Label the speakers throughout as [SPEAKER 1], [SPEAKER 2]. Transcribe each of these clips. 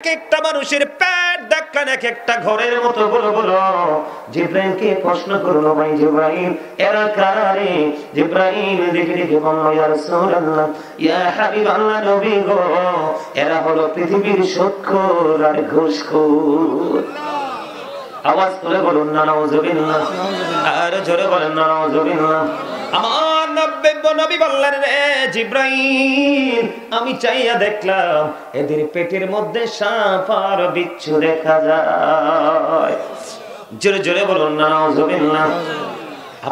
[SPEAKER 1] একটা মানুষের পেট দেখলেন এক একটা ঘরের মতো বড় বড়। জিব্রাইলকে প্রশ্ন করলো, ভাই জিব্রাইল এরা কারে? জিব্রাইল দেখে দেখে বলল, ইয়া রাসূলুল্লাহ, ইয়া হাবিবাল্লাহ, নবী গো, এরা হলো পৃথিবীর সুদখোর আর ঘুষখোর। আওয়াজ করে বলুন না নাউযুবিল্লাহ, আর জোরে বলেন না নাউযুবিল্লাহ। আমার নবী বললেন, রে জিব্রাইল, আমি চাইয়া দেখলাম এদের পেটের মধ্যে সাপ আর বিচ্ছু দেখা যায়। জোরে জোরে বলুন না নাউযুবিল্লাহ।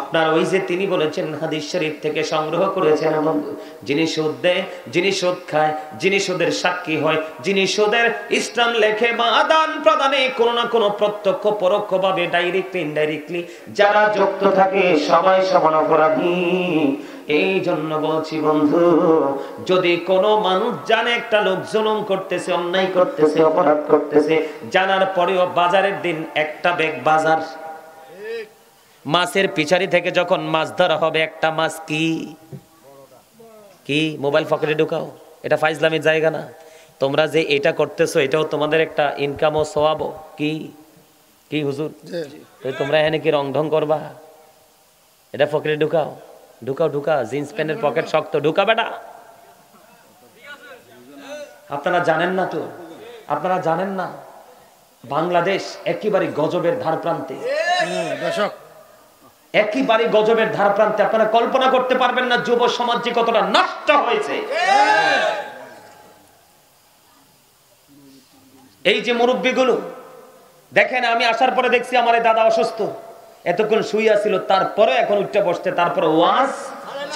[SPEAKER 1] আপনার ওই যে তিনি বলেছেন, হাদিস শরীফ থেকে সংগ্রহ করেছেন, যিনি সুদ দেয়, যিনি সুদ খায়, যিনি সুদের সাক্ষী হয়, যিনি সুদের ইসলাম লেখে বা আদান প্রদানে কোনো না কোনো প্রত্যক্ষ পরোক্ষ ভাবে ডাইরেক্টলি ইনডাইরেক্টলি যারা যুক্ত থাকে সবাই সমান অপরাধী। এই জন্য বলছি বন্ধু, যদি কোনো মানুষ জানে একটা লোক জুলুম করতেছে, অন্যায় করতেছে, অপরাধ করতেছে, জানার পরেও বাজারের দিন একটা ব্যাগ বাজার মাছের পিছারি থেকে যখন মাছ ধরা হবে, একটা মাছ কি মোবাইল পকেটে ঢুকাও, এটা ফাইজলামের জায়গা না। তোমরা যে এটা করতেছো এটাও তোমাদের একটা ইনকাম ও সওয়াব। কি হুজুর, তোমরা এখানে কি রং ঢং করবা? এটা পকেটে ঢুকাও, ঢুকা জিন্স প্যান্টের পকেট শক্ত, ঢুকা বেটা। আপনারা জানেন না তো, আপনারা জানেন না বাংলাদেশ একেবারে গজবের ধার প্রান্তে, একেবারে গজবের ধার প্রান্তে। আপনারা কল্পনা করতে পারবেন না যুব সমাজ যে কতটা নষ্ট হয়েছে। এই যে মুরব্বীগুলো দেখেন, আমি আসার পরে দেখছি আমার এই দাদা অসুস্থ, এতক্ষণ শুইয়া ছিল, তারপরে এখন উঠতে বসতে, তারপরে ওয়াজ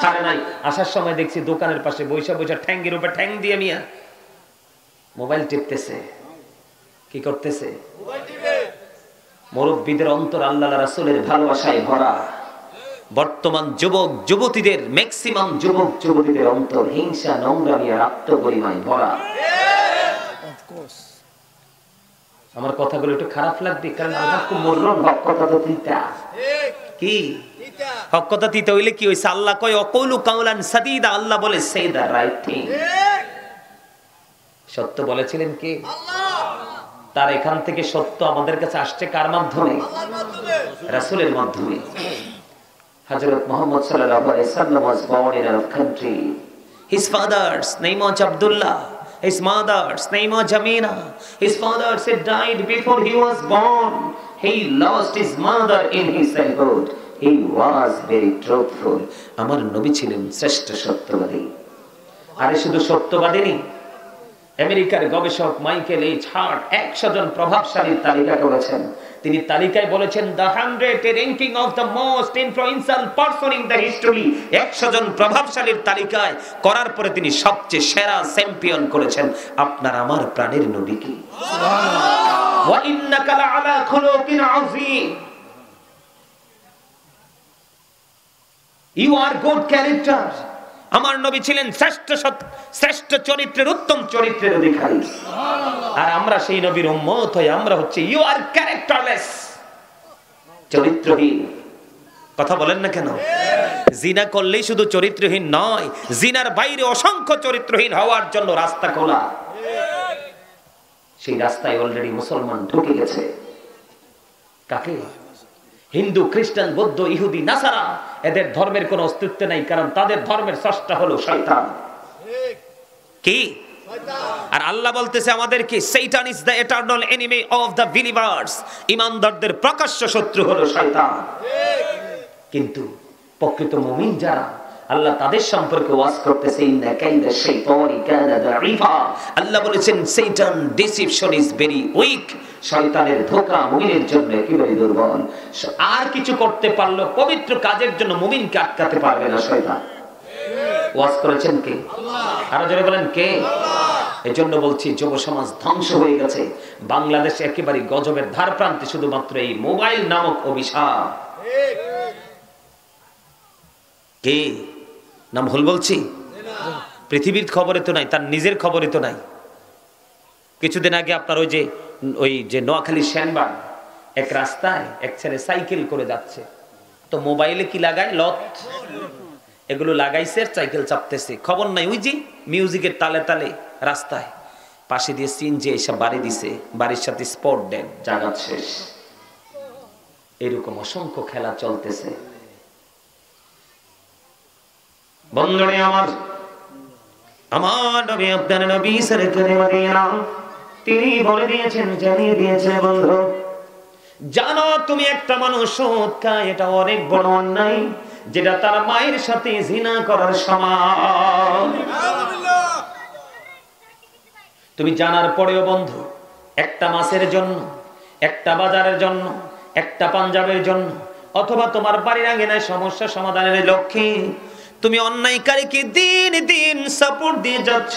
[SPEAKER 1] ছাড়ে নাই। আসার সময় দেখছি দোকানের পাশে বৈশা বৈশা ঠ্যাঙ্গের উপরে ঠ্যাং দিয়ে মিয়া মোবাইল টিপতেছে। কি করতেছে? মুরব্বীদের অন্তর আল্লাহ রাসূলের ভালোবাসায় ভরা। বর্তমান যুবক যুবতীদের, ম্যাক্সিমাম যুবক যুবতীদের অন্তর হিংসা, নোংরামি আর আত্মগরিমায় ভরা। আমার কথাগুলো একটু খারাপ লাগবে, কারণ আল্লাহ খুব মরণ হক কথা তো তিতা। কি হক কথা তিতা হইলে কি হইছে? আল্লাহ কয় অকৌলু কাউলান সাদীদা, আল্লাহ বলে সে দা রাইট থিং। সত্য বলেছিলেন কে? তার এখান থেকে সত্য আমাদের কাছে আসছে কার মাধ্যমে? রাসূলের মাধ্যমে। হযরত মুহাম্মদ সাল্লাল্লাহু আলাইহি ওয়াসাল্লাম was born in a country. His father's name was Abdullah. His mother's name was Jamina. His father had died before he was born. He lost his mother in his childhood. He was very truthful. আমার নবী ছিলেন শ্রেষ্ঠ সত্যবাদী। আর শুধু সত্যবাদী নেই, আমেরিকার গবেষক মাইকেল এইচ হার্ট 100 জন প্রভাবশালীর তালিকা করেছেন। তিনি তালিকায় বলেছেন the 100 ranking of the most influential person in the history। 100 জন প্রভাবশালীর তালিকায় করার পরে তিনি সবচেয়ে সেরা চ্যাম্পিয়ন করেছেন আপনার আমার প্রাণের নবীকে। সুবহানাল্লাহ। ওয়া ইন্নাকা লাআলা খুলুকিন আযীম। You are good character। আমার নবী ছিলেন শ্রেষ্ঠ চরিত্রের, উত্তম চরিত্রের অধিকারী। আর আমরা সেই নবীর উম্মত হই, আমরা হচ্ছে ইউ আর ক্যারেক্টারলেস, চরিত্রহীন। কথা বলেন না কেন? জিনা করলেই শুধু চরিত্রহীন নয়, জিনার বাইরে অসংখ্য চরিত্রহীন হওয়ার জন্য রাস্তা খোলা। সেই রাস্তায় অলরেডি মুসলমান ঢুকে গেছে। কাকে? হিন্দু, খ্রিস্টান, বৌদ্ধ, ইহুদি, নাসারা, এদের ধর্মের কোনো অস্তিত্ব নাই, কারণ তাদের ধর্মের স্রষ্টা হলো শয়তান। কি? আর আল্লাহ বলতেছে আমাদেরকে, শয়তান is the eternal enemy of the believers. ঈমানদারদের প্রকাশ্য শত্রু হলো শয়তান। কিন্তু প্রকৃত মুমিন যারা, আল্লাহ তাদের সম্পর্কে ওয়াজ করতেছে, ইন্না কাইদা শাইতানি কানা দাঈফা। আল্লাহ বলেছেন শয়তান ডিসিপশন ইজ ভেরি উইক। শয়তানের ধোঁকা মুমিনের জন্য একেবারে দুর্বল। আর কিছু করতে পারলো পবিত্র কাজের জন্য মুমিনকে আটকাতে পারবে না শয়তান। ওয়াজ করেছেন কে? আল্লাহ। আরো জোরে বলেন কে? আল্লাহ। এজন্য বলছি যুব সমাজ ধ্বংস হয়ে গেছে। বাংলাদেশ একেবারে গজবের ধার প্রান্তে, শুধুমাত্র এই মোবাইল নামক অভিশাপ। কে নাম ভুল বলছি? পৃথিবীর খবরে তো নাই, তার নিজের খবরে তো নাই। কিছুদিন আগে আপনার ওই যে নোয়াখালী শ্যানবাগ এক রাস্তায় এক ছেলে সাইকেল করে যাচ্ছে, তো মোবাইলে কি লাগায়, লত এগুলো লাগাইছে, সাইকেল চাপতেছে, খবর নাই। ওই যে মিউজিকের তালে তালে রাস্তায় পাশে দিয়ে সিনজি এসে বাড়ি দিছে, বাড়ির সাথে স্পট ডেড, জানাত শেষ। এরকম অসংখ্য খেলা চলতেছে। বন্ধুরে আমার নবী, আপনার নবী সরকারে মদিনা, তিনি বলে দিয়েছেন, জানিয়ে দিয়েছেন, বন্ধু জানো তুমি একটা মানুষ সুদ খায়, এটা অনেক বড় অন্যায়, যেটা তার মায়ের সাথে জিনা করার সমান। তুমি জানার পরেও বন্ধু, একটা মাসের জন্য, একটা বাজারের জন্য, একটা পাঞ্জাবের জন্য, অথবা তোমার বাড়ির আঙ্গিনায় সমস্যা সমাধানের লক্ষ্যে তুমি অন্যায়কারীকে দিন দিন সাপোর্ট দিয়ে যাচ্ছ।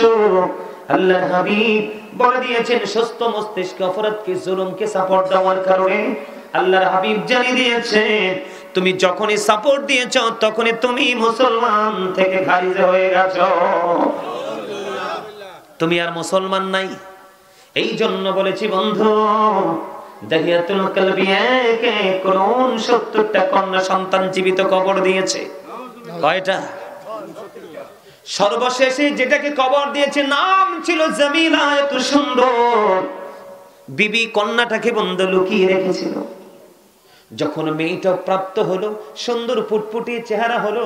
[SPEAKER 1] আল্লাহর হাবিব বলে দিয়েছেন, সুস্থ মস্তিষ্কে অপরাধকে, জুলুমকে সাপোর্ট দেওয়ার কারণে আল্লাহর হাবিব জানিয়ে দিয়েছেন, তুমি যখনই সাপোর্ট দিয়েছ তখনই তুমি মুসলমান থেকে খারিজ হয়ে গেছো, তুমি আর মুসলমান নাই। এই জন্য বলেছি বন্ধু, দাহিয়াতুল কলবি একে কোন 70টা কন্যা সন্তান জীবিত কবর দিয়েছে। কয়টা? সর্বশেষে যেটাকে কবর দিয়েছে নাম ছিল জামিলা, এত সুন্দর বিবি কন্যাটাকে বন্ধু লুকিয়ে রেখেছিল। যখন মেয়েটা প্রাপ্ত হলো, সুন্দর ফুটফুটি চেহারা হলো,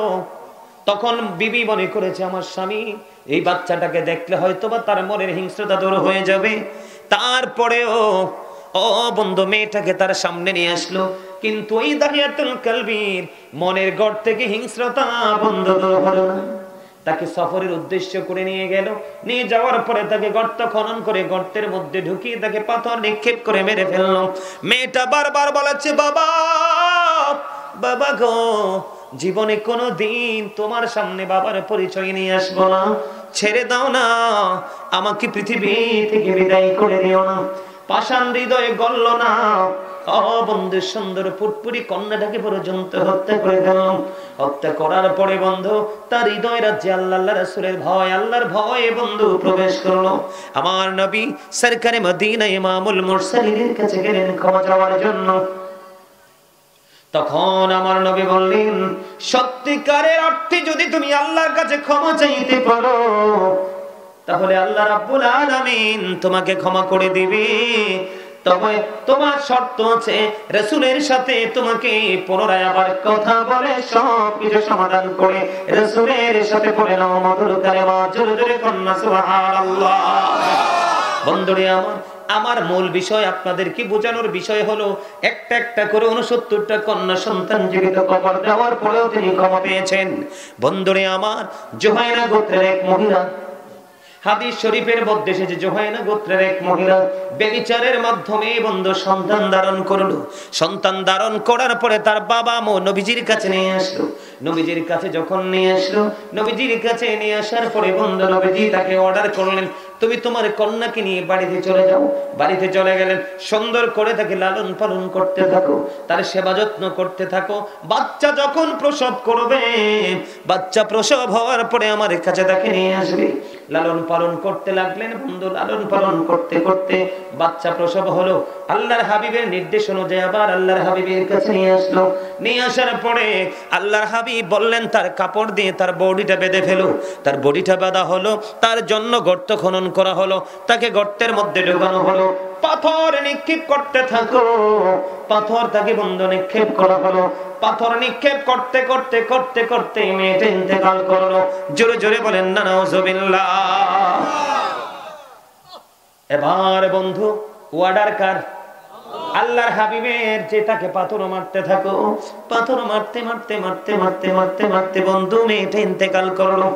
[SPEAKER 1] তখন বিবি মনে করেছে আমার স্বামী এই বাচ্চাটাকে দেখলে হয়তোবা তার মনের হিংস্রতা দূর হয়ে যাবে। তারপরেও বন্ধু মেয়েটাকে তার সামনে নিয়ে আসলো, কিন্তু ওই দাহিয়াতুল কলবির মনের ঘর থেকে হিংস্রতা বন্ধ হলো না। তাকে সফরের উদ্দেশ্য করে নিয়ে গেল, নিয়ে যাওয়ার পরে তাকে গর্ত খনন করে গর্তের মধ্যে ঢুকিয়ে তাকে পাথর নিক্ষেপ করে মেরে ফেললো। মেয়েটা বারবার বলেছে, বাবা বাবা গো, জীবনে কোনো দিন তোমার সামনে বাবার পরিচয় নিয়ে আসবো না, ছেড়ে দাও না, আমাকে পৃথিবী থেকে বিদায় করে দিও না। পাষাণ হৃদয়ে গলল না, বন্ধু সুন্দর ফুটফুটি কন্যাটাকে পর্যন্ত হত্যা করে দিল। হত্যা করার পরে বন্ধু তার হৃদয় রাজ্যে আল্লাহ রাসূলের ভয়, আল্লাহর ভয়ে বন্ধু প্রবেশ করলো। আমার নবী সরকারে মদিনা ইমামুল মুরসালিনের কাছে গেলেন ক্ষমা চাওয়ার জন্য। তখন আমার নবী বললেন, সত্যিকারের অর্থে যদি তুমি আল্লাহর কাছে ক্ষমা চাইতে পারো, তাহলে আল্লাহ রাব্বুল আলামিন তোমাকে ক্ষমা করে দিবে। তবে তোমার শর্ত আছে, রাসূলের সাথে তোমাকে পুনরায় আবার কথা বলে সব কিছু সমাধান করে রাসূলের সাথে পড়ে নাও মধুর কালেমা, জোরে জোরে কন্না সুবহানাল্লাহ। বন্ধুরে আমার মূল বিষয় আপনাদেরকে বোঝানোর বিষয় হলো, একটা একটা করে 69টা কন্যা সন্তান জীবিত কবর দেওয়ার পরেও তিনি ক্ষমা পেয়েছেন। বন্ধুরে আমার, জোহাইনা গোত্রের এক মহিলা, হাদিস শরীফের মধ্যে এসেছে, জোহাইনা গোত্রের এক মহিলা ব্যভিচারের মাধ্যমে বন্ধু সন্তান ধারণ করলো। সন্তান ধারণ করার পরে তার বাবা মা নবীজির কাছে নিয়ে আসলো। নবীজির কাছে যখন নিয়ে আসলো, নবীজির কাছে নিয়ে আসার পরে বন্ধু নবীজি তাকে অর্ডার করলেন, তুমি তোমার কন্যাকে নিয়ে বাড়িতে চলে যাও। বাড়িতে চলে গেলেন, সুন্দর করে তাকে লালন পালন করতে থাকো, তার সেবা যত্ন করতে থাকো। বাচ্চা যখন প্রসব করবে, বাচ্চা প্রসব হওয়ার পরে আমার কাছে তাকে নিয়ে আসবে। লালন পালন করতে লাগলেন বন্ধু, লালন পালন করতে করতে বাচ্চা প্রসব হলো। আল্লাহর হাবিবের নির্দেশ অনুযায়ী আবার আল্লাহর হাবিবের কাছে নিয়ে আসলো। নিয়ে আসার পরে আল্লাহর হাবিব বললেন, তার কাপড় দিয়ে তার বডিটা বেঁধে ফেলো। তার বডিটা বাঁধা হলো, তার জন্য গর্ত খনন করা হলো, তাকে গর্তের মধ্যে ঢোকানো হলো। পাথর নিক্ষেপ করতে থাকো, পাথর তাকে বন্ধু নিক্ষেপ করা হলো। পাথর নিক্ষেপ করতে করতে করতে করতে মেয়েটা ইন্তেকাল করলো। জোরে জোরে বলেন না নাউজুবিল্লাহ। এবার বন্ধু ওয়ার্ডার কার? আল্লাহর হাবিবের, যে তাকে পাথর মারতে থাকো। পাথর মারতে মারতে মারতে মারতে মারতে মারতে বন্ধু মেয়েটা ইন্তেকাল করলো।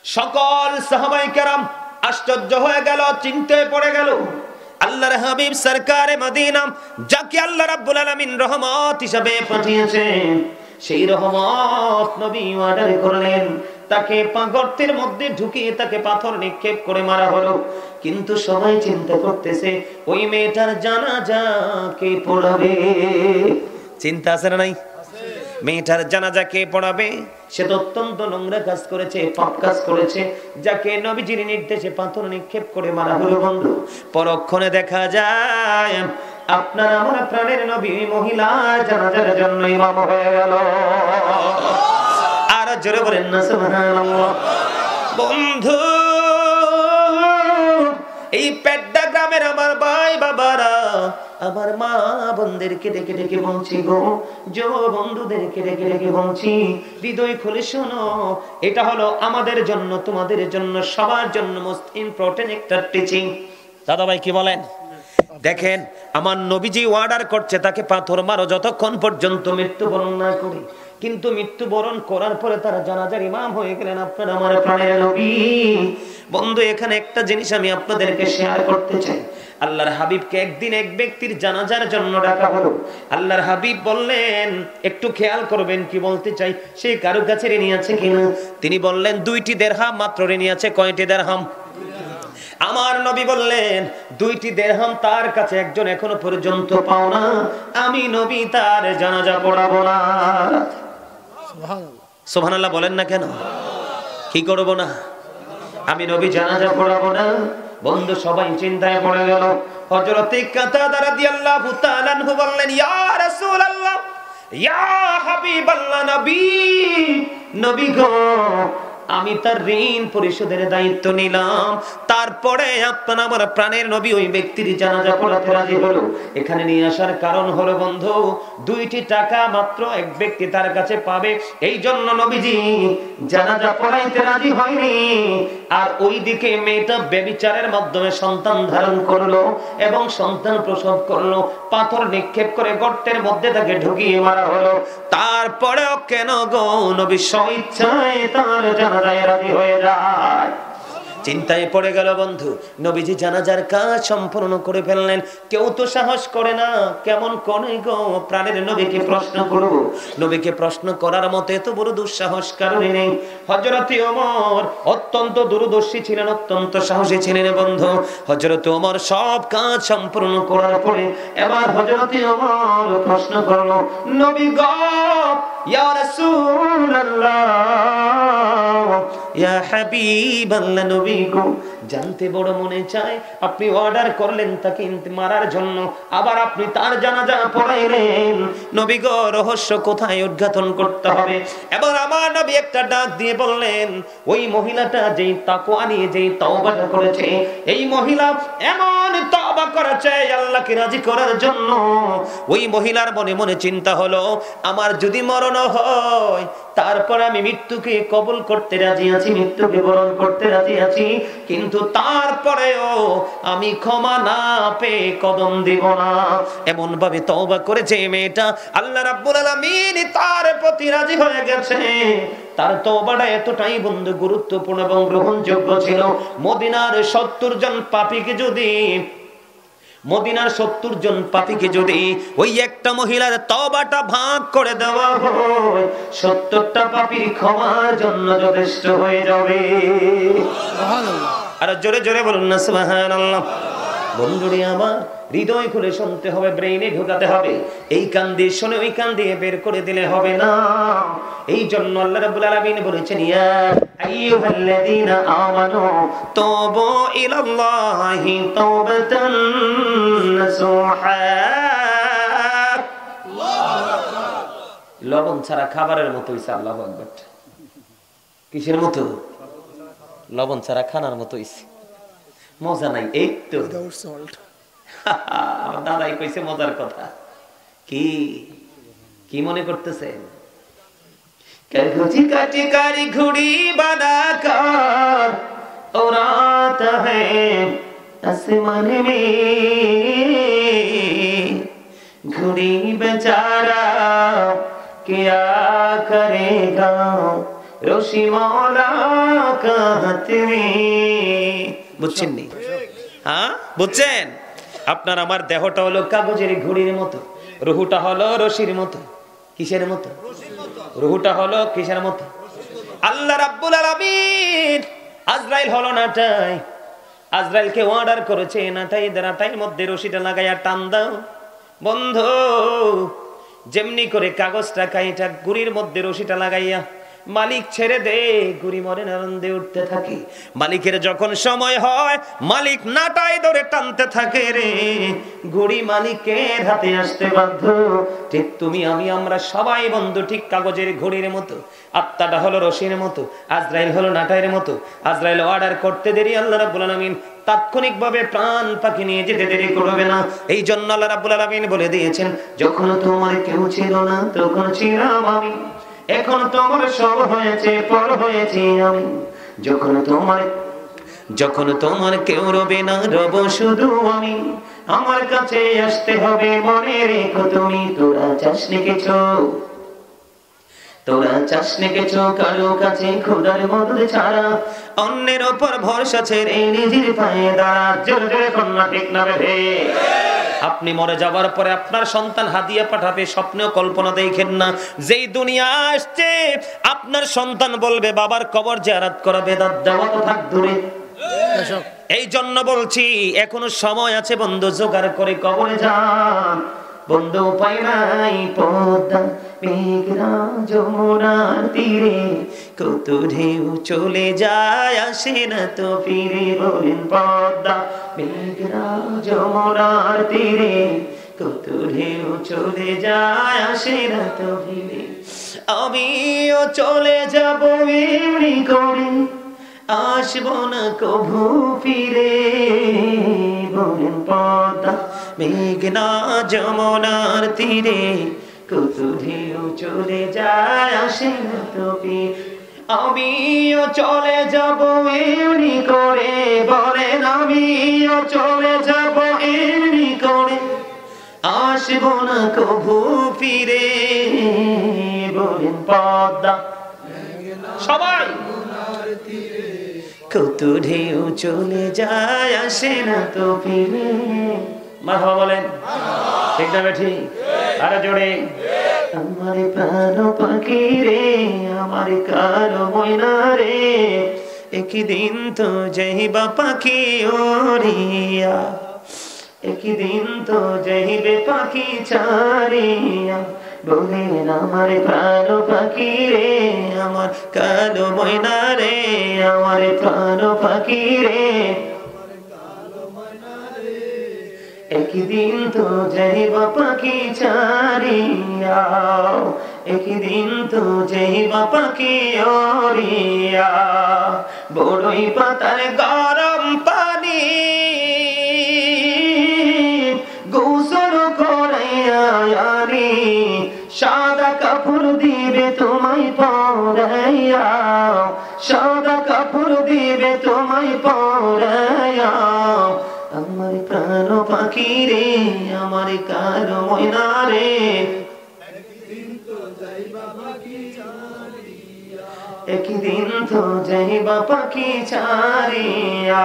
[SPEAKER 1] সকল সাহাবায়ে কেরাম আশ্চর্য হয়ে গেল, চিন্তায় পড়ে গেল। আল্লাহর হাবিব সরকারে মদিনা, যাকে আল্লাহ রাব্বুল আলামিন রহমত হিসেবে পাঠিয়েছেন, সেই রহমত নবী অর্ডার করলেন, তাকে গর্তের মধ্যে ঢুকিয়ে তাকে পাথর নিক্ষেপ করে মারা হলো। কিন্তু সবাই চিন্তা করতেছে, ওই মেয়েটার জানাজা কে পড়াবে? চিন্তা আছে না নাই? মেয়েটার জানাজা কে পড়াবে? সে তো অত্যন্ত নোংরা কাজ করেছে, পাপ কাজ করেছে, যাকে নবীজির নির্দেশে পাথর নিক্ষেপ করে মারা হলো। বন্ধু পরক্ষণে দেখা যায় আপনার আমার প্রাণের নবী মহিলা জানাজার জন্য ইমাম হয়ে গেল। আর জোরে বলেন না সুবহানাল্লাহ। বন্ধু এই পেড্ডা গ্রামের আমার ভাই বাবারা, আমার মা বোনদেরকে ডেকে ডেকে বলছি গো, যুব বন্ধুদেরকে ডেকে ডেকে বলছি, হৃদয় খুলে শোনো, এটা হলো আমাদের জন্য, তোমাদের জন্য, সবার জন্য মোস্ট ইম্পর্টেন্ট একটা টিচিং। দাদা ভাই কি বলেন? দেখেন আমার নবীজি অর্ডার করছে তাকে পাথর মারো যতক্ষণ পর্যন্ত মৃত্যুবরণ না করে, কিন্তু মৃত্যুবরণ করার পরে তারা জানাজার ইমাম হয়ে গেলেন আপনার আমার প্রাণের নবী। বন্ধু এখানে একটা জিনিস আমি আপনাদেরকে শেয়ার করতে চাই। আল্লাহর হাবিবকে একদিন এক ব্যক্তির জানাজার জন্য ডাকা হলো। আল্লাহর হাবিব বললেন একটু খেয়াল করবেন কি বলতে চাই, সে কারো কাছে ঋণী আছে কিনা। তিনি বললেন 2টি দিরহাম মাত্র ঋণী আছে। কয়টি দিরহাম? আমার নবী বললেন 2টি দিরহাম তার কাছে একজন এখনো পর্যন্ত পাও না, আমি নবী তার জানাজা পড়াবো না। সুবহানাল্লাহ বলেন না কেন? কি করব না? আমি নবী জানাজা পড়াবো না। বন্ধু সবাই চিন্তায় পড়ে গেল। হযরত কাতাদা রাদিয়াল্লাহু তাআলা আনহু বললেন, ইয়া রাসূলুল্লাহ, ইয়া হাবিবাল্লাহ, নবী, নবী গো, আমি তার ঋণ পরিশোধের দায়িত্ব নিলাম, তারপরে আপনার আমার প্রাণের নবী ওই ব্যক্তির জানাজা পড়াতে রাজি হলো। এখানে নিয়ে আসার কারণ হলো বন্ধু 2টি টাকা মাত্র এক ব্যক্তি তার কাছে পাবে, এই জন্য নবীজি জানাজা পড়াইতে রাজি হয়নি। আর ওইদিকে মেয়েটা ব্যভিচারের মাধ্যমে সন্তান ধারণ করলো এবং সন্তান প্রসব করলো, পাথর নিক্ষেপ করে গর্তের মধ্যে তাকে ঢুকিয়ে মারা হলো। তারপরেও কেন গো নবী স্বেচ্ছায় তার জানাজায় রাজি হয়ে যায়? চিন্তায় পড়ে গেল বন্ধু। নবীজি জানাজার কাজ সম্পূর্ণ করে ফেললেন। কেউ তো সাহস করে না, কেমন করে গো প্রাণের নবীকে প্রশ্ন করব। নবীকে প্রশ্ন করার মতো এত বড় দুঃসাহস কারণে নেই। হযরত ওমর অত্যন্ত দূরদর্শী ছিলেন, অত্যন্ত সাহসী ছিলেন বন্ধু। হযরত ওমর সব কাজ সম্পূর্ণ করার পরে এবার হযরত ওমর প্রশ্ন করলো, নবী গো, ইয়া রাসূলুল্লাহ, ইয়া হাবিবাল্লাহ, নবী গো, জানতে বড় মনে চায়, আপনি অর্ডার করলেন তাকে মারার জন্য, আবার আপনি তার জানাজা পড়াইলেন, নবী গো রহস্য কোথায় উদ্ঘাটন করতে হবে। এবার আমার নবী একটা ডাক দিয়ে বললেন, ওই মহিলাটা যেই তাকওয়া নিয়ে যেই তওবাটা করেছে, এই মহিলা এমন তওবা করেছে আল্লাহকে রাজি করার জন্য। ওই মহিলার মনে মনে চিন্তা হলো, আমার যদি মরণ হয় তারপর আমি মৃত্যুকে কবুল করতে রাজি আছি, মৃত্যুকে বরণ করতে রাজি আছি, কিন্তু তারপরেও আমি ক্ষমা না পেয়ে কদম দিব না। এমন ভাবে তওবা করেছে মেয়েটা, আল্লাহ রাব্বুল আলামিন তার প্রতি রাজি হয়ে গেছে। তার তওবাটা এতটাই বন্ধু গুরুত্বপূর্ণ এবং গ্রহণযোগ্য ছিল। মদিনার 70 জন পাপীকে যদি মদিনার 70 জন পাপীকে যদি ওই একটা মহিলার তওবাটা ভাগ করে দেওয়া হয়, 70টা পাপীর ক্ষমার জন্য যথেষ্ট হয়ে যাবে। সুবহানাল্লাহ। আর জোরে জোরে বলুন না সুবহানাল্লাহ। বন্ধুরে আমার, হৃদয় খুলে শুনতে হবে, ব্রেইনে ঢোকাতে হবে। এই কান দিয়ে শুনে ওই কান দিয়ে বের করে দিলে হবে না। এই জন্য আল্লাহ রাব্বুল আলামিন বলেছেন, ইয়া আইয়ুহাল্লাযীনা আমানু তুবু ইলাল্লাহি তাওবাতান নাসুহা। লবণ ছাড়া খাবারের মতো হইছে। আল্লাহু আকবার। কিসের মতো? লবণ ছাড়া খানার মতো হইছে। মজা নাই। এই তো আমার দাদাই কইছে মজার কথা। কি কি মনে করতেছেন? কাঠি কাঠি কারি ঘুড়ি বানাकर उड़ाता है आसमान में, घुड़ी बेचारा क्या करेगा, রশি মওলা কা হাত মে। বুঝছেন নি? হ্যাঁ বুঝছেন? আপনার আমার দেহটা হলো কাগজের ঘুড়ির মতো, রুহুটা হলো রশির মতো। কিসের মতো? রুহুটা হলো কিসের মতো? আল্লাহ রাব্বুল আলামিন আজরাইল হলো নাটাই, আজরাইলকে অর্ডার করেছে, নাটাইয়ের মধ্যে রশিটা লাগাইয়া টান দাও। বন্ধু যেমনি করে কাগজটা কাইটা ঘুড়ির মধ্যে রশিটা লাগাইয়া মালিক ছেড়ে দে, ঘুড়ি মনের আনন্দে উঠতে থাকে। মালিকের যখন সময় হয় মালিক নাটাই ধরে টানতে থাকে রে, ঘুড়ি মালিকের হাতে আসতে বাধ্য। ঠিক তুমি আমি আমরা সবাই বন্ধু ঠিক কাগজের ঘড়ির মতো, আত্মাটা হলো রশির মতো, আজরাইল হলো নাটাইয়ের মতো। আজরাইল অর্ডার করতে দেরি, আল্লাহ রাব্বুল আলামিন তাৎক্ষণিকভাবে প্রাণ পাখি নিয়ে যেতে দেরি করবে না। এই জন্য আল্লাহ রাব্বুল আলামিন বলে দিয়েছেন, যখন তোমার কেউ ছিল না তখন ছিলাম আমি, এখন তোমার সব হয়েছে পর হয়েছি আমি। যখন তোমার কেউ রবে না রব শুধু আমি, আমার কাছে আসতে হবে মনে রেখো তুমি। তোরা চাসনি কিছু কারো কাছে খোদার মদদ ছাড়া, অন্যের ওপর ভরসা ছেড়ে নিজের পায়ে দাঁড়া। জোরে জোরে কন্যা ঠিক না রে? আপনি মরে যাবার পরে আপনার সন্তান হাদিয়া পাঠাবে, স্বপ্নেও কল্পনা দেখেন না। যেই দুনিয়া আসছে আপনার সন্তান বলবে বাবার কবর জিয়ারত করা বেদাত, যাওয়া তো থাক দূরে। এই জন্য বলছি এখনো সময় আছে বন্ধু, জোগাড় করে কবরে যান বন্ধু। উপায় নাই, পদ্মা মেঘনা যমুনার তীরে কত ঢেউ চলে যায় আসে না তো ফিরে। বলেন পদ্মা মেঘনা যমুনার তীরে কত ঢেউ চলে যায় আসে না তো ফিরে। আমিও চলে যাব এমনি করে, আসবো না কভু ফিরে। বলেন পদ্মা মেঘনা যমুনার তীরে কত ঢেউ চলে যায় আসে না তো ফিরে। আমিও চলে যাব এমনি করে, বলেন আমিও চলে যাব এমনি করে, আসবো না কভু ফিরে। বলেন পদ্মা সবাই কত ঢেউ চলে যায় আসে না তো ফিরে। মারহাবা বলেন, ঠিক না বেঠি? আরে জোরে। আমার প্রাণ পাখি রে, আমার কালো ময়না রে, একদিন তো যাইবা পাখি ওড়িয়া, একদিন তো যাইবে পাখি ছাড়িয়া। বলেন আমার প্রাণ পাখি রে, আমার কালো ময়না রে, আমার প্রাণ পাখি রে, একদিন তো যাইবা পাখি ছাড়িয়া, একদিন তো যাইবা পাখি ওড়িয়া। বড়ই পাতার গরম পানি গোসল করাইয়া আনি, সাদা কাপড় দিবে তোমায় পরাইয়া, সাদা কাপড় দিবে তোমায় পরাইয়া। আমার প্রাণ পাখি রে, আমার কালো ময়না রে, একদিন তো যাইবা পাখি ছাড়িয়া।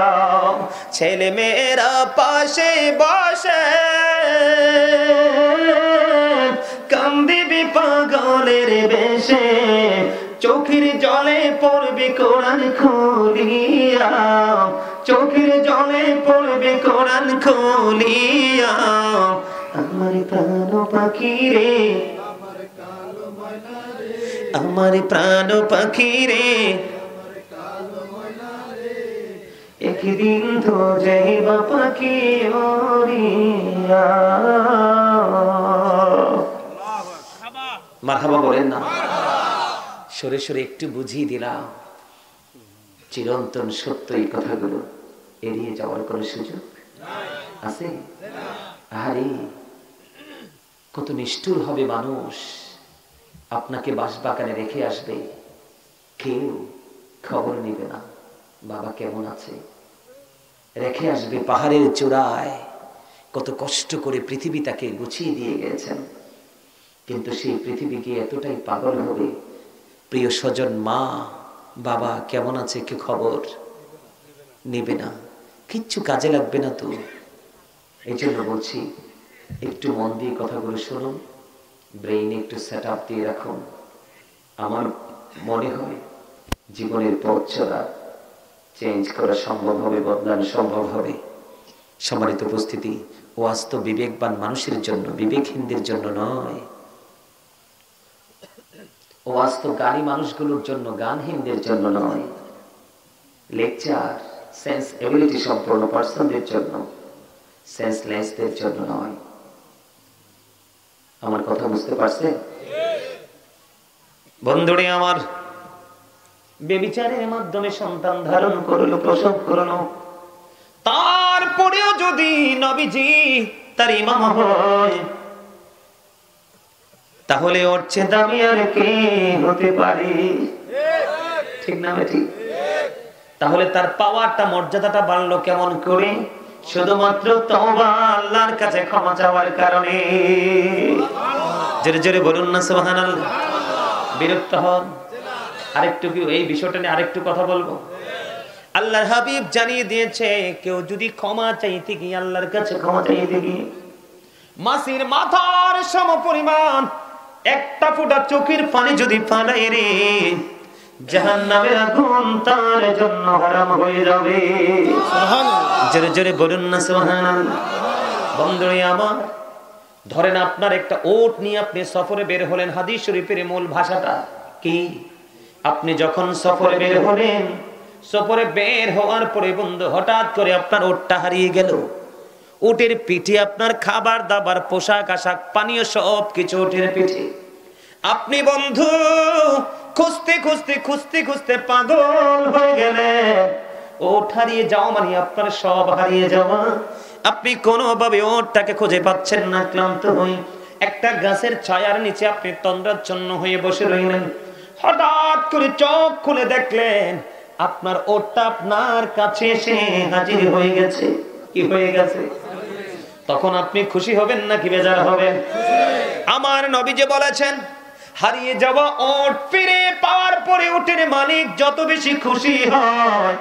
[SPEAKER 1] ছেলে মেয়েরা পাশে বসে কান্দিবি পাগলের বেশে, চোখের জলে পড়বে কোরআন খুলিয়া, চোখের জলে পড়বে কোরআন খুলিয়া। আমার প্রাণ পাখি রে, আমার প্রাণ পাখি রে, একদিন তো যাইবা পাখি ওড়িয়া। মারহাবা বলেন না? সরে সরে একটু বুঝিয়ে দিলাম, চিরন্তন সত্য এই কথাগুলো এড়িয়ে যাওয়ার কোন সুযোগ আছে? আরে কত নিষ্ঠুর হবে মানুষ, আপনাকে বাঁশবাগানে রেখে আসবে, কেউ খবর নেবে না বাবা কেমন আছে। রেখে আসবে পাহাড়ের চূড়ায়, কত কষ্ট করে পৃথিবী তাকে গুছিয়ে দিয়ে গেছেন, কিন্তু সেই পৃথিবী গিয়ে এতটাই পাগল হবে, প্রিয় স্বজন মা বাবা কেমন আছে কেউ খবর নেবে না, কিচ্ছু কাজে লাগবে না তো। এই জন্য বলছি একটু মন দিয়ে কথাগুলো শুনুন, ব্রেইনে একটু সেট আপ দিয়ে রাখুন। আমার মনে হয় জীবনের পথ চলা চেঞ্জ করা সম্ভব হবে, বদলানো সম্ভব হবে। সম্মানিত উপস্থিতি, ওয়াজ তো বিবেকবান মানুষের জন্য, বিবেকহীনদের জন্য নয়। ওয়াজ তো জ্ঞানী মানুষগুলোর জন্য, জ্ঞানহীনদের জন্য নয়। লেকচার সেন্স এবিলিটি সম্পন্ন পার্সনদের জন্য, সেন্সলেসদের জন্য নয়। আমার কথা বুঝতে পারছেন বন্ধুরে আমার? বেবিচারের মাধ্যমে সন্তান ধারণ করলো, প্রসব করলো, তারপরেও যদি নবীজি তার ইমাম হয়, তাহলে ওর চেয়ে দামি আর কে হতে পারে? ঠিক না ঠিক? তাহলে তার পাওয়ারটা, মর্যাদাটা বাড়লো কেমন করে? শুধুমাত্র তওবা, আল্লাহর কাছে ক্ষমা চাওয়ার কারণে। জোরে জোরে বলুন না সুবহানাল্লাহ। বিরক্ত হন? আরেকটু কি এই বিষয়টা নিয়ে আরেকটু কথা বলবো? আল্লাহর হাবিব জানিয়ে দিয়েছে, কেউ যদি ক্ষমা চাইতে গিয়ে আল্লাহর কাছে ক্ষমা চাইতে গিয়ে মাসির মাথার সমপরিমাণ একটা ফোঁটা চোখের পানি যদি ফালাই রে, জাহান্নামের আগুন তার জন্য হারাম হয়ে যাবে। সুবহানাল্লাহ। জোরে জোরে বলুন না সুবহানাল্লাহ। বন্ধুরা আমার, ধরেন আপনার একটা ওট নিয়ে আপনি সফরে বের হলেন। হাদিস শরীফের মূল ভাষাটা কি? আপনি যখন সফরে বের হলেন, সফরে বের হওয়ার পরে বন্ধু হঠাৎ করে আপনার ওটটা হারিয়ে গেল। উটের পিঠে আপনার খাবার দাবার, পোশাক আশাক, পানীয় সব কিছু উটের পিঠে। আপনি বন্ধু খুঁজতে খুঁজতে খুঁজতে খুঁজতে পাগল হয়ে গেলেন। ওট হারিয়ে যাওয়া মানে আপনার সব হারিয়ে যাওয়া। আপনি কোনোভাবে ওটটাকে খুঁজে পাচ্ছেন না, ক্লান্ত হয়ে একটা গাছের ছায়ার নিচে আপনি তন্দ্রাচ্ছন্ন হয়ে বসে রইলেন। হঠাৎ করে চোখ খুলে দেখলেন আপনার ওটটা আপনার কাছে এসে হাজির হয়ে গেছে। কি হয়ে গেছে? তখন আপনি খুশি হবেন নাকি বেজার হবেন? আমার নবী যে বলেছেন, হারিয়ে যাওয়া ওট ফিরে পাওয়ার পরে ওটের মালিক যত বেশি খুশি হয়,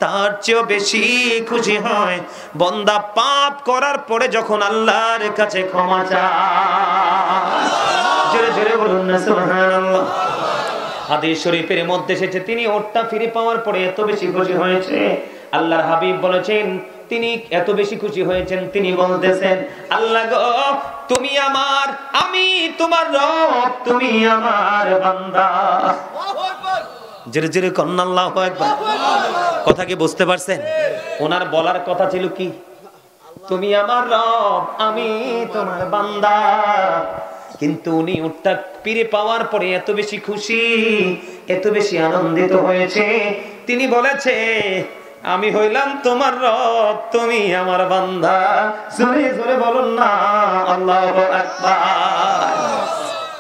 [SPEAKER 1] তার চেয়েও বেশি খুশি হয় বান্দা পাপ করার পরে যখন আল্লাহর কাছে ক্ষমা চায়। জোরে জোরে বলুন না সুবহানাল্লাহ। হাদিস শরীফের মধ্যে এসেছে, তিনি ওটটা ফিরে পাওয়ার পরে এত বেশি খুশি হয়েছে, আল্লাহর হাবিব বলেছেন তিনি এত বেশি খুশি হয়েছেন, তিনি বলতেছেন, আল্লাহ গো তুমি আমার, আমি তোমার রব, তুমি আমার বান্দা। জোরে জোরে কন্না আল্লাহু আকবার। কথা কি বুঝতে পারছেন? ওনার বলার কথা ছিল কি? তুমি আমার রব, আমি তোমার বান্দা। কিন্তু উনি উটটা ফিরে পাওয়ার পরে এত বেশি খুশি, এত বেশি আনন্দিত হয়েছে, তিনি বলেছে আমি হইলাম তোমার রব, তুমি আমার বান্দা। জোরে জোরে বলুন না আল্লাহু আকবার।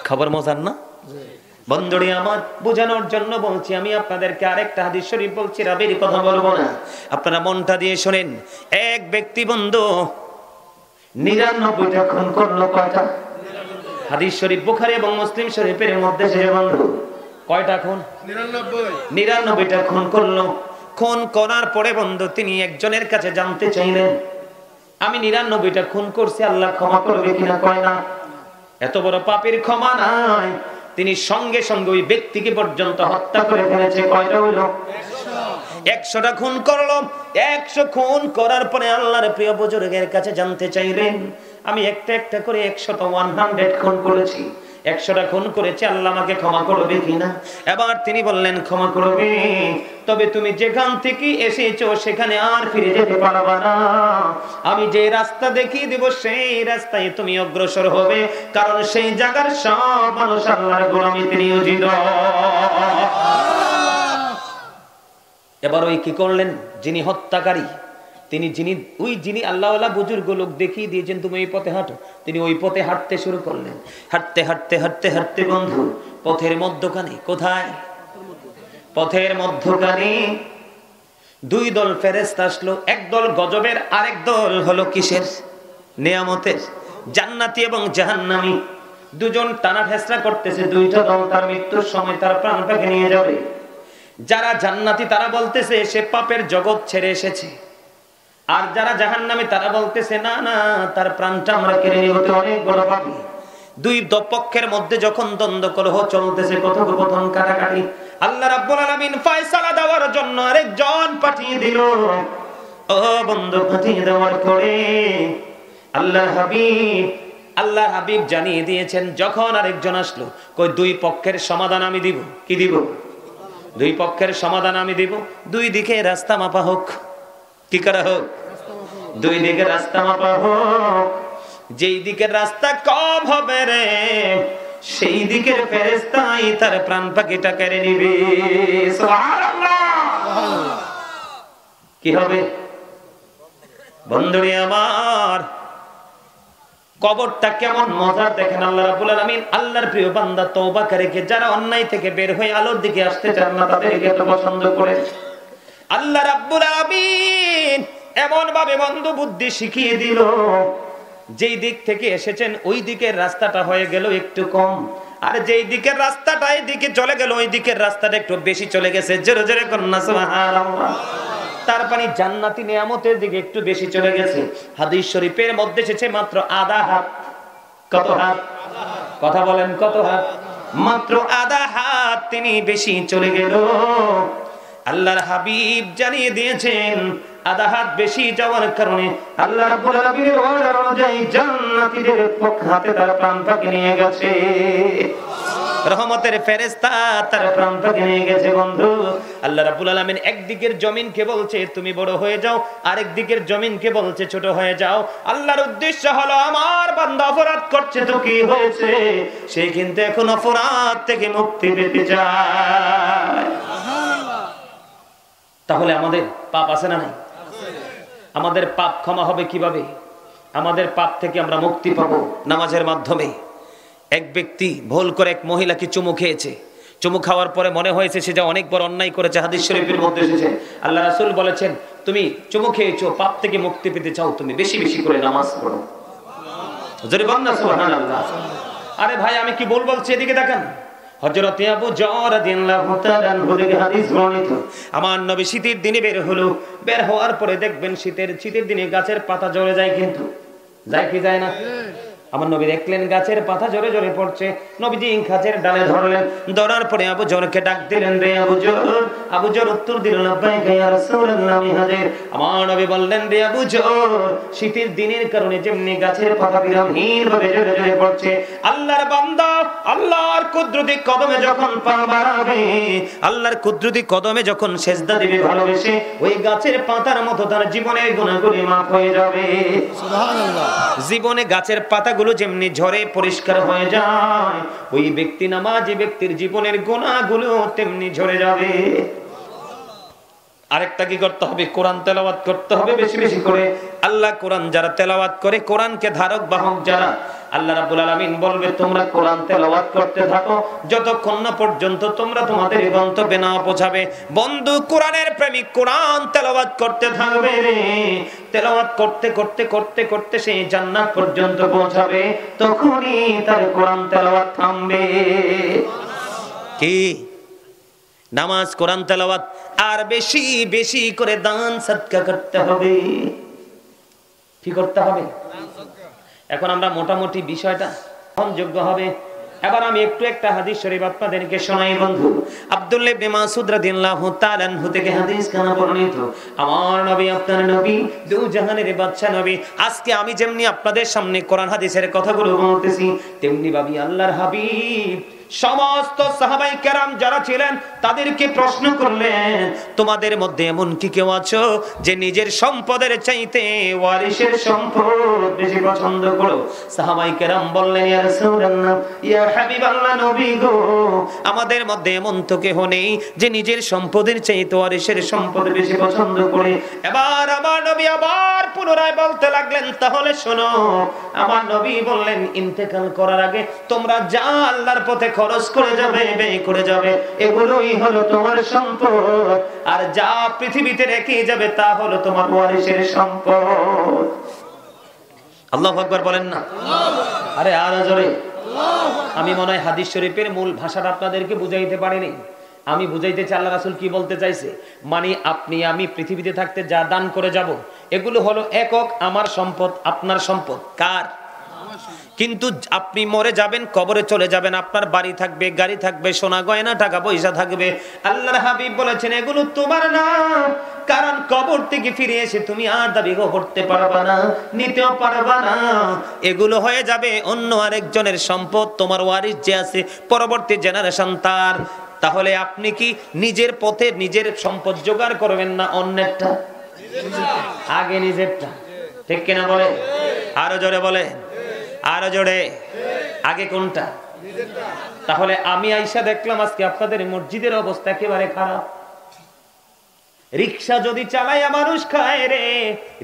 [SPEAKER 1] খবর মজার না বন্ধুরে আমার? বোঝানোর জন্য বলছি। আমি আপনাদেরকে আরেকটা হাদিস শরীফ বলছি, রাবের কথা বলবো না, আপনারা মনটা দিয়ে শোনেন। এক ব্যক্তি বন্ধু 99টা খুন করলো। কয়টা? হাদিস শরীফ বুখারী এবং মুসলিম শরীফের মধ্যে সে বন্ধু কয়টা খুন? 99টা খুন করলো। খুন করার পরে বন্ধু তিনি একজনের কাছে জানতে চাইলেন, আমি 99টা খুন করছি, আল্লাহ ক্ষমা করবে কিনা? কয় না, এত বড় পাপের ক্ষমা নাই। তিনি সঙ্গে সঙ্গে ওই ব্যক্তিকে পর্যন্ত হত্যা করে ফেলেছে। কয়টা হইল? 100টা খুন করলো। 100 খুন করার পরে আল্লাহর প্রিয় বুজুর্গের কাছে জানতে চাইলেন, আমি একটা একটা করে 100 খুন করেছি, 100টা খুন করেছি, আল্লাহ আমাকে ক্ষমা করবে কিনা? এবার তিনি বললেন ক্ষমা করবে, তবে তুমি যেখান থেকে এসেছো সেখানে আর ফিরে যেতে পারবা না। আমি যে রাস্তা দেখিয়ে দেব সেই রাস্তায় তুমি অগ্রসর হবে, কারণ সেই জায়গার সব মানুষ আল্লাহর গোলামিতে নিয়োজিত। এবার ওই কি করলেন, যিনি হত্যাকারী, যিনি আল্লাহওয়ালা বুজুর্গ লোক দেখিয়ে দিয়েছেন তুমি এই পথে হাঁটো, তিনি ওই পথে হাঁটতে শুরু করলেন। হাঁটতে হাঁটতে হাঁটতে হাঁটতে বন্ধু পথের মধ্যখানে, কোথায়? পথের মধ্যখানে দুই দল ফেরেশতা আসলো। একদল গজবের, আরেক দল হলো কিসের? নিয়ামতের। জান্নাতি এবং জাহান্নামী দুজন টানা ফেসরা করতেছে। দুইটা দল তার মৃত্যুর সময় তার প্রাণটাকে নিয়ে যাবে। যারা জান্নাতি তারা বলতেছে সে পাপের জগৎ ছেড়ে এসেছে, আর যারা জাহান্নামী তারা বলতেছে না না, তার প্রাণটা আমরা কেড়ে নিব, অনেক বড় পাপী। দুই পক্ষের মধ্যে যখন দ্বন্দ্ব কলহ চলতেছে, কথোপকথন, কাটাকাটি, আল্লাহ রাব্বুল আলামিন ফয়সালা দেওয়ার জন্য আরেকজন পাঠিয়ে দিল। ও বন্ধু, পাঠিয়ে দেওয়ার পরে আল্লাহর হাবিব আল্লাহ হাবিব জানিয়ে দিয়েছেন, যখন আরেকজন আসলো, কই দুই পক্ষের সমাধান আমি দিব। কি দিব? দুই পক্ষের সমাধান আমি দিব। দুই দিকে রাস্তা মাপা হোক। কি করা হোক? দুই দিকে রাস্তা মাপা হোক। যেই দিকের রাস্তা কম হবে রে, সেই দিকের ফেরেশতাই তার প্রাণ পাখিটা কেড়ে নিবে। সুবহানাল্লাহ। কি হবে বন্ধুরে আমার? কবরটা কেমন মজার দেখেন। আল্লাহ রাব্বুল আলামিন আল্লাহর প্রিয় বান্দা তওবাকারীকে, যারা অন্যায় থেকে বের হয়ে আলোর দিকে আসতে চান না, তাদেরকে এত পছন্দ করে আল্লাহ রাব্বুল আলামিন এমন ভাবে বন্ধু বুদ্ধি শিখিয়ে দিল, যেই দিক থেকে এসেছেন ওই দিকের রাস্তাটা হয়ে গেল একটু কম, আর যেই দিকের রাস্তাটা এই দিকে চলে গেল ওই দিকের রাস্তাটা একটু বেশি চলে গেছে। জোরে জোরে করুন সুবহানাল্লাহ। তার মানে জান্নাতি নিয়ামতের দিকে একটু বেশি চলে গেছে। হাদিস শরীফের মধ্যে এসেছে মাত্র আধা হাত। কত হাত? কথা বলেন, কত হাত? মাত্র আধা হাত তিনি বেশি চলে গেল। আল্লাহর হাবিব জানিয়ে দিয়েছেন, আধা হাত বেশি যাওয়ার কারণে আল্লাহ রাব্বুল আলামিনের ওয়াদা অনুযায়ী জান্নাতীদের পক্ষ হাতে তার প্রাণ পাখি নিয়ে গেছে। রহমতের ফেরেশতা তার প্রাণ পাখি নিয়ে গেছে। বন্ধু, আল্লাহ রাব্বুল আলামিন একদিকের জমিনকে বলছে তুমি বড় হয়ে যাও, আরেক দিকের জমিনকে বলছে ছোট হয়ে যাও। আল্লাহর উদ্দেশ্য হলো আমার বান্দা অপরাধ করছে তো কি হয়েছে, সে কিন্তু এখন অপরাধ থেকে মুক্তি পেতে চায়। তাহলে আমাদের পাপ আছে না নাই? আমাদের পাপ ক্ষমা হবে কিভাবে? আমাদের পাপ থেকে আমরা মুক্তি পাবো নামাজের মাধ্যমে। এক ব্যক্তি ভুল করে এক মহিলাকে চুমু খেয়েছে। চুমু খাওয়ার পরে মনে হয়েছে সে যা অনেক বড় অন্যায় করেছে। হাদিস শরীফের মধ্যে এসেছে, আল্লাহ রাসূল বলেছেন, তুমি চুমু খেয়েছো, পাপ থেকে মুক্তি পেতে চাও, তুমি বেশি বেশি করে নামাজ পড়ো। জোরে বলেন না সুবহানাল্লাহ। আরে ভাই, আমি কি বলবো বলছি, এদিকে দেখেন। হযরত আবু যর রাদিয়াল্লাহু তাআলা আনহু থেকে হাদিস বর্ণিত, আমার নবী শীতের দিনে বের হলো। বের হওয়ার পরে দেখবেন শীতের দিনে গাছের পাতা ঝরে যায়, কিন্তু যায় কি যায় না? আমার নবী দেখলেন গাছের পাতা ঝরে ঝরে পড়ছে। নবীজি গাছের ডালে ধরলেন, ধরার পরে আবু যরকে ডাক দিলেন, রে আবু যর। আবু যর উত্তর দিল, লাব্বাইকা ইয়া রাসূলুল্লাহ, আমি হাজির। আমার নবী বললেন, রে আবু যর, শীতের দিনের কারণে যেমনি গাছের পাতা বিরামহীন ভাবে ঝরে ঝরে পড়ছে, আল্লাহর বান্দা আল্লাহর কুদরতি কদমে যখন পা বাড়াবে, আল্লাহর কুদরতি কদমে যখন সেজদা দিবে ভালোবেসে, ওই গাছের পাতার মতো তার জীবনের গুনাহগুলি মাফ হয়ে যাবে। সুবহানাল্লাহ। জীবনে গাছের পাতা যেমনি ঝরে পরিষ্কার হয়ে যায়, ওই ব্যক্তি নামাজি ব্যক্তির জীবনের গুনাহগুলো তেমনি ঝরে যাবে। আরেকটা কি করতে হবে? কোরআন তেলাওয়াত করতে হবে বেশি বেশি করে। আল্লাহ কোরআন যারা তেলাওয়াত করে, কোরআনকে ধারক বাহক যারা, আল্লাহ রাব্বুল আলামিন বলবে তোমরা কোরআন তেলাওয়াত করতে থাকো যতক্ষণ না পর্যন্ত তোমরা তোমাদের গন্তব্যে না পৌঁছাবে। বন্ধু, কোরআনের প্রেমিক কোরআন তেলাওয়াত করতে থাকবে রে। তেলাওয়াত করতে করতে করতে করতে সেই জান্নাত পর্যন্ত পৌঁছাবে, তখনই তার কোরআন তেলাওয়াত থামবে। কি? নামাজ, কোরআন তেলাওয়াত, আর বেশি বেশি করে দান সদকা করতে হবে। কি করতে হবে? এখন আমরা মোটামুটি বিষয়টা যোগ্য হবে। এবার আমি একটু একটা হাদিস শরীফ আপনাদেরকে শোনাই বন্ধু। আব্দুল্লাহ ইবনে মাসউদ রাদিয়াল্লাহু তাআলা আনহু থেকে হাদিস খানা বর্ণিত, আমার নবী, আপনার নবী, দুই জাহানের বাদশা নবী। আজকে আমি যেমনি আপনাদের সামনে কোরআন হাদিসের কথাগুলো বলতেছি, তেমনি ভাবি আল্লাহর হাবিব সমস্ত সাহাবায়ে কেরাম যারা ছিলেন তাদেরকে প্রশ্ন করলেন, তোমাদের মধ্যে এমন কি কেউ আছো যে নিজের সম্পদের চাইতে ওয়ারিসের সম্পদ বেশি পছন্দ করো? সাহাবায়ে কেরাম বললেন, ইয়া রাসূলুল্লাহ, ইয়া হাবিবাল্লাহ, নবী গো, আমাদের মধ্যে এমন তো কেউ নেই যে নিজের সম্পদের চাইতে ওয়ারিসের সম্পদ বেশি পছন্দ করে। এবার আমার নবী আবার পুনরায় বলতে লাগলেন, তাহলে শোনো। আমার নবী বললেন, ইন্তেকাল করার আগে তোমরা যা আল্লাহর পথে খরচ করে যাবে, ব্যয় করে যাবে, এগুলোই হলো তোমার সম্পদ, আর যা পৃথিবীতে রেখে যাবে তা হলো তোমার ওয়ারিসের সম্পদ। আল্লাহু আকবার বলেন না? আরে আর জোরে। আমি মনে হয় হাদিস শরীফের মূল ভাষাটা আপনাদেরকে বুঝাইতে পারিনি। আমি বুঝাইতেছি আল্লাহ রাসূল কি বলতে চাইছে। মানে আপনি আমি পৃথিবীতে থাকতে যা দান করে যাব, এগুলো হলো একক আমার সম্পদ, আপনার সম্পদ। কার? কিন্তু আপনি মরে যাবেন, কবরে চলে যাবেন, আপনার বাড়ি থাকবে, গাড়ি থাকবে, সোনা গয়না, টাকা পয়সা থাকবে। আল্লাহর হাবিব বলেছেন এগুলো তোমার না, কারণ কবর থেকে ফিরে এসে তুমি আর দাবি করতে পারবা না, নিতেও পারবা না। এগুলো হয়ে যাবে অন্য আরেকজনের সম্পদ, তোমার ওয়ারিস যে আছে, পরবর্তী জেনারেশন তার। তাহলে আপনি কি নিজের পথে নিজের সম্পদ জোগাড় করবেন না অন্যেরটা? আগে নিজেরটা, ঠিক কিনা বলে? আরো জোরে বলে, আরো জোরে। আগে কোনটা? তাহলে আমি আইসা দেখলাম আজকে আপনাদের মসজিদের অবস্থা একেবারে খারাপ। রিক্সা যদি চালায় মানুষ খায় রে,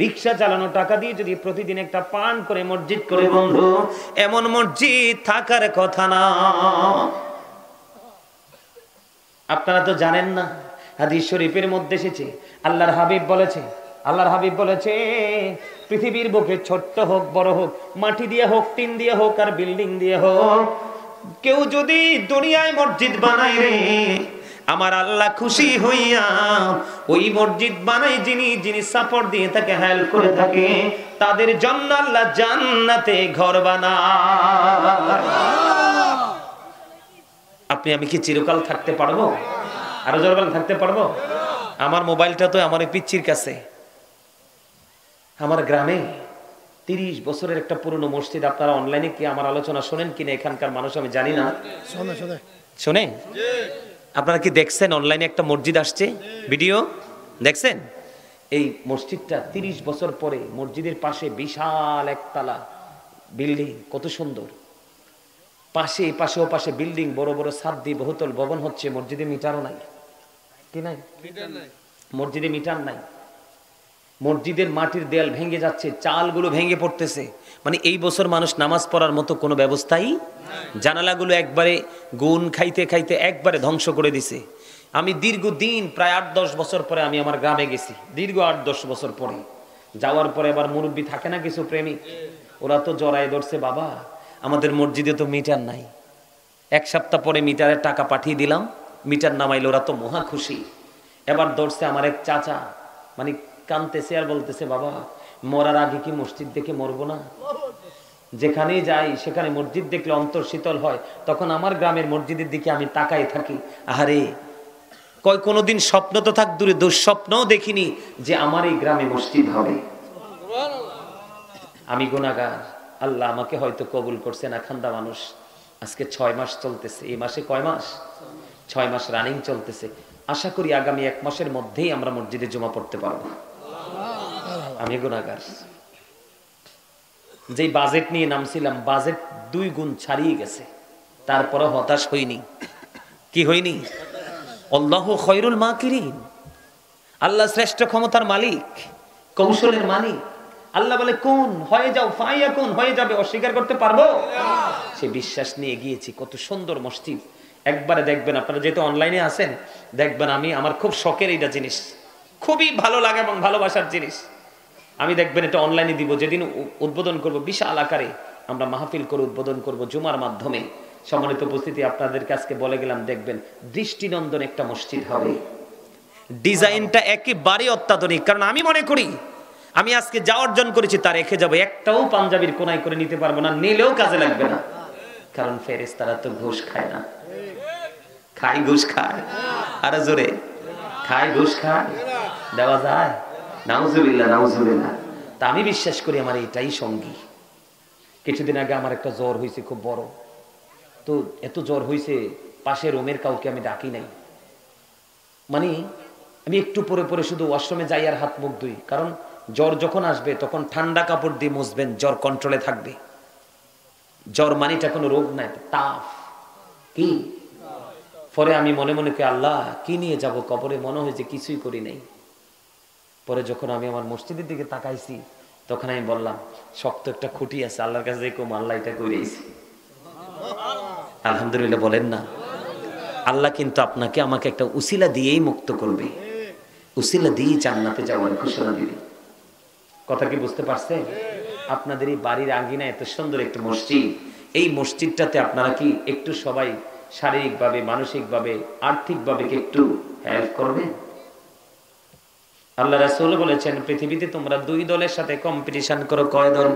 [SPEAKER 1] রিক্সা চালানো টাকা দিয়ে যদি প্রতিদিন একটা পান করে মসজিদ করে, বন্ধু এমন মসজিদ থাকার কথা না। আপনারা তো জানেন না, হাদিস শরীফের মধ্যে এসেছে, আল্লাহর হাবিব বলেছে পৃথিবীর বুকে ছোট্ট হোক বড় হোক, মাটি দিয়ে হোক, টিন দিয়ে হোক, আর বিল্ডিং দিয়ে হোক, কেউ যদি দুনিয়ায় মসজিদ বানায় রে, আমার আল্লাহ খুশি হইয়া ওই মসজিদ বানাই যিনি সাপোর্ট দিয়ে তাকে হেল্প করে থাকে, তাদের জন্য আল্লাহ জান্নাতে ঘর বানায়। আপনি আমি কি চিরকাল থাকতে পারবো? আরো জোরকাল থাকতে পারবো? আমার মোবাইলটা তো আমার পিচ্চির কাছে। আমার গ্রামে 30 বছরের একটা পুরনো মসজিদ, আপনারা অনলাইনে কি আমার আলোচনা শোনেন কিনা এখানকার মানুষ আমি জানি না, শোনে? আপনারা কি দেখছেন অনলাইনে একটা মসজিদ আসছে, ভিডিও দেখছেন? এই মসজিদটা 30 বছর পরে, মসজিদের পাশে বিশাল একতলা বিল্ডিং, কত সুন্দর। পাশে ও পাশে বিল্ডিং, বড় বড় ছাদ দিয়ে বহুতল ভবন হচ্ছে। মসজিদে মিটারও নাই, কি নাই? মসজিদে মিটার নাই। মসজিদের মাটির দেয়াল ভেঙে যাচ্ছে, চালগুলো ভেঙে পড়তেছে। মানে এই বছর মানুষ নামাজ পড়ার মতো কোনো ব্যবস্থাই, জানালাগুলো একবারে গুণ খাইতে খাইতে একবারে ধ্বংস করে দিছে। আমি দীর্ঘদিন প্রায় 8-10 বছর পরে আমি আমার গ্রামে গেছি, দীর্ঘ 8-10 বছর পরে যাওয়ার পরে আবার মুরব্বী থাকে না কিছু প্রেমিক, ওরা তো জড়ায় ধরছে, বাবা আমাদের মসজিদে তো মিটার নাই। 1 সপ্তাহ পরে মিটারের টাকা পাঠিয়ে দিলাম, মিটার নামাইল, ওরা তো মহা খুশি। এবার ধরছে আমার এক চাচা, মানে কানতেছে আর বলতেছে, বাবা মরার আগে কি মসজিদ দেখে মরবো না? যেখানেই যাই সেখানে মসজিদ দেখলে অন্তর শীতল হয়। তখন আমার গ্রামের মসজিদের দিকে আমি তাকাই থাকি, আহারে কয় কোনোদিন স্বপ্ন তো থাক দূরে, দুঃস্বপ্নও দেখিনি যে আমার এই গ্রামে মসজিদ হবে। আমি গুনাহগার, আল্লাহ আমাকে হয়তো কবুল করছেন, আখান্দা মানুষ। আজকে 6 মাস চলতেছে, এই মাসে কয় মাস? 6 মাস রানিং চলতেছে। আশা করি আগামী 1 মাসের মধ্যেই আমরা মসজিদে জমা পড়তে পারবো। আমি গুনাহগার। যেই বাজেট নিয়ে নামছিলাম, বাজেট 2 গুণ ছাড়িয়ে গেছে, তারপরে হতাশ হইনি। কি হইনি? আল্লাহু খায়রুল মাকিরিন, আল্লাহ শ্রেষ্ঠ ক্ষমতার মালিক, কৌশলের মালিক। আল্লাহ বলে কোন হয়ে যাও, ফায়াকুন হয়ে যাবে, অস্বীকার করতে পারবো? সে বিশ্বাস নিয়ে গিয়েছি। কত সুন্দর মসজিদ, একবারে দেখবেন। আপনারা যেহেতু অনলাইনে আছেন, দেখবেন আমার খুব শখের এইটা জিনিস, খুবই ভালো লাগে এবং ভালোবাসার জিনিস। আমি দেখবেন এটা অনলাইনে দিব, যেদিন উদ্বোধন করব, বিশাল আকারে আমরা মাহফিল করে উদ্বোধন করব জুমার মাধ্যমে। সম্মানিত উপস্থিতি, আপনাদেরকে আজকে বলে গেলাম, দেখবেন দৃষ্টিনন্দন একটা মসজিদ হবে। ডিজাইনটা একেবারে অত্যাধুনিক। কারণ আমি মনে করি আমি আজকে যা অর্জন করেছি তা রেখে যাবো, একটাও পাঞ্জাবির কোনায় করে নিতে পারবো না, নিলেও কাজে লাগবে না। কারণ ফেরেশতারা তো ঘুষ খায় না। খায় ঘুষ খায়? আরে জোরে, খায় ঘুষ খায়? দেওয়া যায়? নাউজুবিল্লাহ, নাউজুবিল্লাহ। তা আমি বিশ্বাস করি আমার এটাই সঙ্গী। কিছুদিন আগে আমার একটা জ্বর হয়েছে খুব বড়, তো এত জ্বর হয়েছে পাশের রুমের কাউকে আমি ডাকি নাই। মানে আমি একটু পরে পরে শুধু ওয়াশরুমে যাই আর হাত মুখ ধুই, কারণ জ্বর যখন আসবে তখন ঠান্ডা কাপড় দিয়ে মুছবেন, জ্বর কন্ট্রোলে থাকবে। জ্বর মানেটা কোনো রোগ নাই, তাপ। কি পরে আমি মনে মনে করি, আল্লাহ কি নিয়ে যাব কবরে, মনে হয়েছে কিছুই করি নাই। পরে যখন আমি আমার মসজিদের দিকে তাকাইছি, তখন আমি বললাম, শক্ত একটা খুঁটি আছে, আল্লাহর কাছে দেখুন আল্লাহ এটা করেছি। আলহামদুলিল্লাহ বলেন না? আল্লাহ কিন্তু আপনাকে আমাকে একটা উসিলা দিয়েই মুক্ত করবে, উসিলা দিয়ে জান্নাতে যাওয়ার ঘোষণা দিবে। কথা কি বুঝতে পারছেন? আপনাদের এই বাড়ির আঙ্গিনা এত সুন্দর একটা মসজিদ, এই মসজিদটাতে আপনারা কি একটু সবাই শারীরিকভাবে, মানসিকভাবে, আর্থিকভাবে কি একটু হেল্প করবেন? আল্লাহ রাসূল বলেছেন, পৃথিবীতে তোমরা 2 দলের সাথে কম্পিটিশন করো। কয় দল?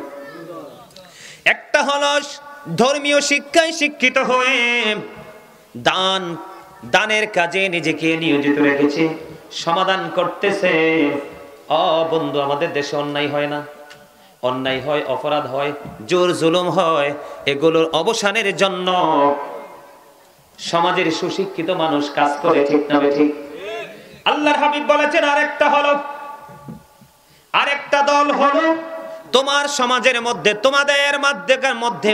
[SPEAKER 1] একটা হলো ধর্মীয় শিক্ষায় শিক্ষিত হয়ে দানের কাজে নিজেকে নিয়োজিত রেখেছে, সমাধান করতেছে। বন্ধু, আমাদের দেশে অন্যায় হয় না? অন্যায় হয়, অপরাধ হয়, জোর জুলুম হয়। এগুলোর অবসানের জন্য সমাজের সুশিক্ষিত মানুষ কাজ করে, ঠিক না ঠিক? আল্লাহর হাবিব বলেছেন আরেকটা দল হলো তোমার সমাজের মধ্যে, তোমাদের মধ্যে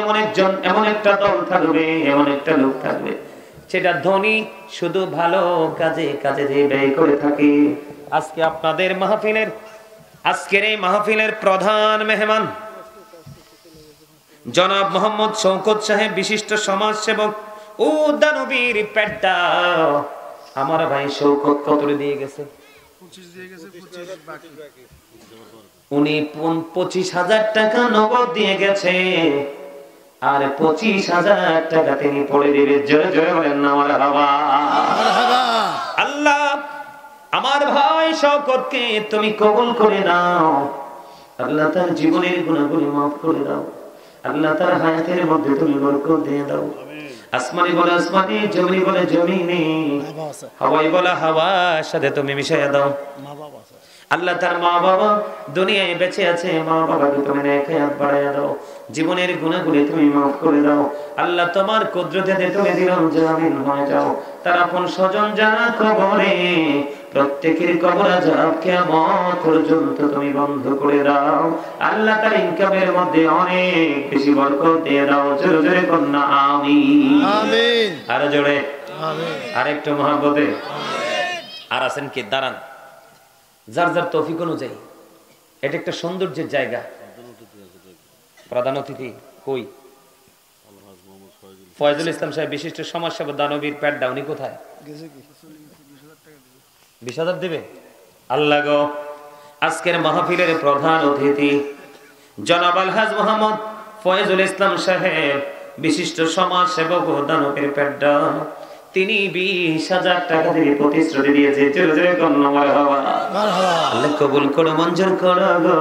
[SPEAKER 1] এমন একটা দল থাকবে, এমন একটা লোক থাকবে, সেটা ধনী, শুধু ভালো কাজে কাজে ব্যয় করে থাকে। আজকের এই মাহফিলের প্রধান মেহমান জনাব মোহাম্মদ শওকত সাহেব, বিশিষ্ট সমাজসেবক ও দানবীর পেড্ডা। আমার ভাই শওকত কত দিয়ে গেছে? 25 দিয়ে গেছে, 25 বাকি। উনি 25,000 টাকা নগদ দিয়ে গেছে, আর 25,000 টাকা তিনি পড়ে দিবে। জোরে জোরে বলেন না মারহাবা। আল্লাহ আমার ভাই শওকতকে তুমি কবুল করে নাও। আল্লাহ তার জীবনের গুনাহগুলো মাফ করে দাও। আল্লাহ তার হায়াতের মধ্যে তুমি বরকত দিয়ে দাও। আসমানি বলে আসমানি, জমিনি বলে জমিনি, হাওয়াই বলে হাওয়ার সাথে তুমি মিশাইয়া দাও। আল্লাহ তার মা বাবা দুনিয়ায় বেঁচে আছে, মা বাবাকে তুমি নেক হায়াত বাড়াইয়া দাও। জীবনের গুনাহগুলো তুমি মাফ করে দাও। আল্লাহ তোমার কুদরতে তুমি দিলাম জামিন হয়ে যাও। তার আপন স্বজন যারা কবরে, প্রত্যেকের কবর আযাব কিয়ামত পর্যন্ত তুমি বন্ধ করে দাও। আল্লাহ তার ইনকামের মধ্যে অনেক বেশি বরকত দিয়ে দাও। জোরে জোরে কন্যা আমিন, আমিন। আর জোরে আমিন, আরেকটু মহব্বতে আর আছেন কি? দাঁড়ান, যার যার তৌফিক অনুযায়ী। এটা একটা সৌন্দর্যের জায়গা। প্রধান অতিথি কই? ফয়জুল ইসলাম সাহেব, বিশিষ্ট সমাজসেবক, দানবীর পেড্ডা, উনি কোথায়? 20,000 দিবে। আল্লাহ গো, আজকের মাহফিলের প্রধান অতিথি জনাব আলহাজ মোহাম্মদ ফয়জুল ইসলাম সাহেব, বিশিষ্ট সমাজসেবক ও দানবীর পেড্ডা, তিনি 20,000 টাকা দিয়ে প্রতিশ্রুতি দিয়েছে। আল্লাহ কবুল করো, মঞ্জুর করো গো।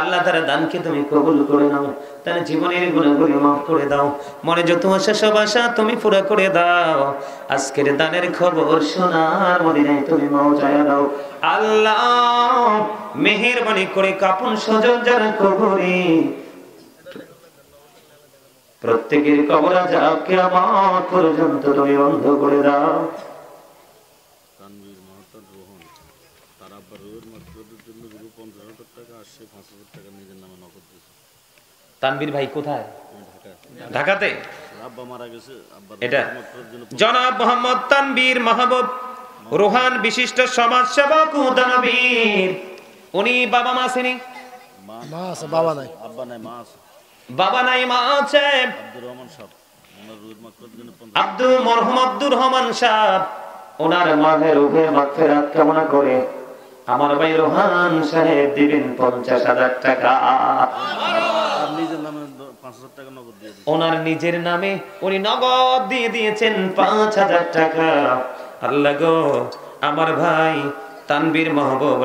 [SPEAKER 1] আল্লাহ তার দানকে তুমি কবুল করে নাও। তার জীবনের গুনাহগুলো মাফ করে দাও। মনে যত আশা সব আশা তুমি পুরা করে দাও। আজকের দানের খবর সোনার মদিনায় তুমি পৌঁছায়া দাও। আল্লাহ মেহেরবানি করে কাপন স্বজন যারা কবরে, প্রত্যেকের কবর আযাব কিয়ামত পর্যন্ত তুমি বন্ধ করে দাও। তানভীর মাহতাব রোহন, তার আব্বা রোহের মাকসুদের জন্য 50,000 টাকা আসছে, 5,000 টাকা নিজের নামে নগদ দিয়েছে। তানভীর ভাই কোথায়? ঢাকাতে। আব্বা মারা গেছে। এটা জনাব মোহাম্মদ তানভীর মাহবুব রোহান, বিশিষ্ট সমাজসেবক ও দানবীর। উনি বাবা মা আছেনি? মা আছে, বাবা নাই। আব্বা নাই, মা আছে। বাবা নাই, মা আছে। আব্দুর রহমান সাহেব, ওনার মায়ের রূহে মাগফিরাত কামনা করে আমার ভাই রোহান সাহেব দিবেন 50,000 টাকা। ওনার নিজের নামে উনি নগদ দিয়ে দিয়েছেন 5,000 টাকা। আল্লাহ গো, আমার ভাই তানভীর মাহবুব